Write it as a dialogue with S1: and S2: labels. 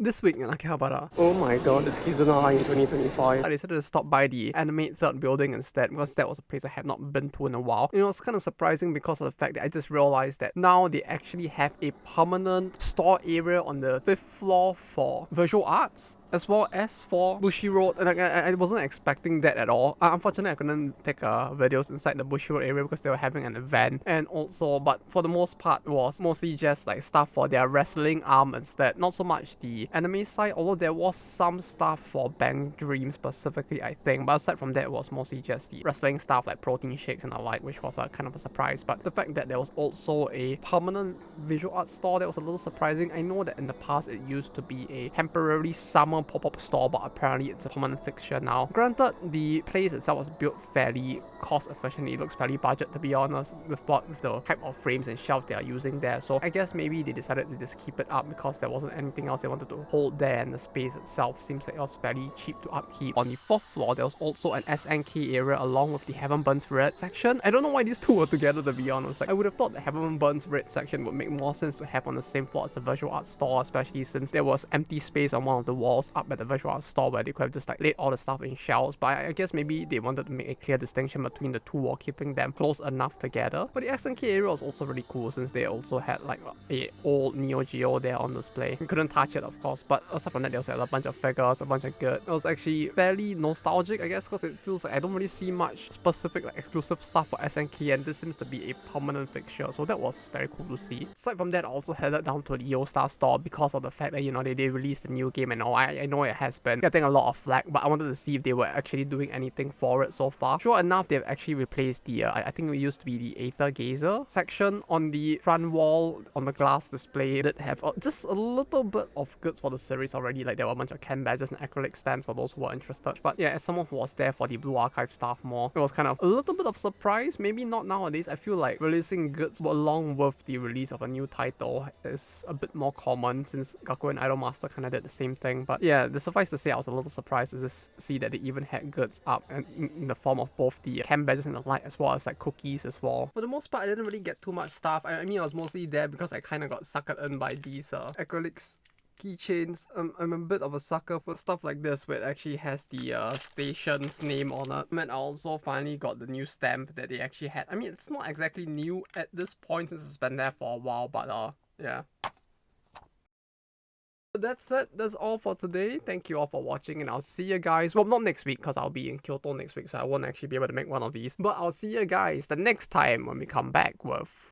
S1: This week in Akihabara. Oh my god, it's Kizuna in 2025. I decided to stop by the Animate third building instead because that was a place I have not been to in a while. You know, it's kind of surprising because of the fact that I just realized that now they actually have a permanent store area on the 5th floor for visual arts, as well as for Bushi Road, and I wasn't expecting that at all. Unfortunately, I couldn't take videos inside the Bushi Road area because they were having an event, and also, but for the most part, it was mostly just like stuff for their wrestling arm instead, not so much the anime side, although there was some stuff for Bang Dream specifically, I think, but aside from that, it was mostly just the wrestling stuff like protein shakes and the like, which was kind of a surprise. But the fact that there was also a permanent visual arts store, that was a little surprising. I know that in the past it used to be a temporary summer pop-up store, but apparently it's a permanent fixture now. Granted, the place itself was built fairly cost efficiently. It looks fairly budget, to be honest, with the type of frames and shelves they are using there. So I guess maybe they decided to just keep it up because there wasn't anything else they wanted to hold there, and the space itself seems like it was fairly cheap to upkeep. On the 4th floor, there was also an SNK area along with the Heaven Burns Red section. I don't know why these two were together, to be honest. Like, I would have thought the Heaven Burns Red section would make more sense to have on the same floor as the visual arts store, especially since there was empty space on one of the walls up at the visual arts store where they could have just like laid all the stuff in shelves. But I guess maybe they wanted to make a clear distinction between the two while keeping them close enough together. But the SNK area was also really cool since they also had like a old Neo Geo there on display. You couldn't touch it, of course, but aside from that, there was like a bunch of figures, a bunch of goods. It was actually fairly nostalgic, I guess, because it feels like I don't really see much specific like exclusive stuff for SNK, and this seems to be a permanent fixture, so that was very cool to see. Aside from that, I also headed down to the Yo-Star store because of the fact that, you know, they released a new game and all. I know it has been getting a lot of flack, but I wanted to see if they were actually doing anything for it so far. Sure enough, they've actually replaced the, I think it used to be the Aether Gazer section on the front wall on the glass display that have just a little bit of goods for the series already. Like, there were a bunch of Ken badges and acrylic stands for those who are interested. But yeah, as someone who was there for the Blue Archive stuff more, it was kind of a little bit of a surprise. Maybe not nowadays. I feel like releasing goods along with the release of a new title is a bit more common since Gaku and Idolmaster kind of did the same thing. But yeah, suffice to say, I was a little surprised to just see that they even had goods up in the form of both the Ken badges and the like, as well as like cookies as well. For the most part, I didn't really get too much stuff. I mean, I was mostly there because I kind of got suckered in by these acrylics keychains. I'm a bit of a sucker for stuff like this where it actually has the station's name on it. And I also finally got the new stamp that they actually had. I mean, it's not exactly new at this point since it's been there for a while, but yeah. That's it. That's all for today. Thank you all for watching, and I'll see you guys. Well, not next week because I'll be in Kyoto next week, so I won't actually be able to make one of these. But I'll see you guys the next time when we come back with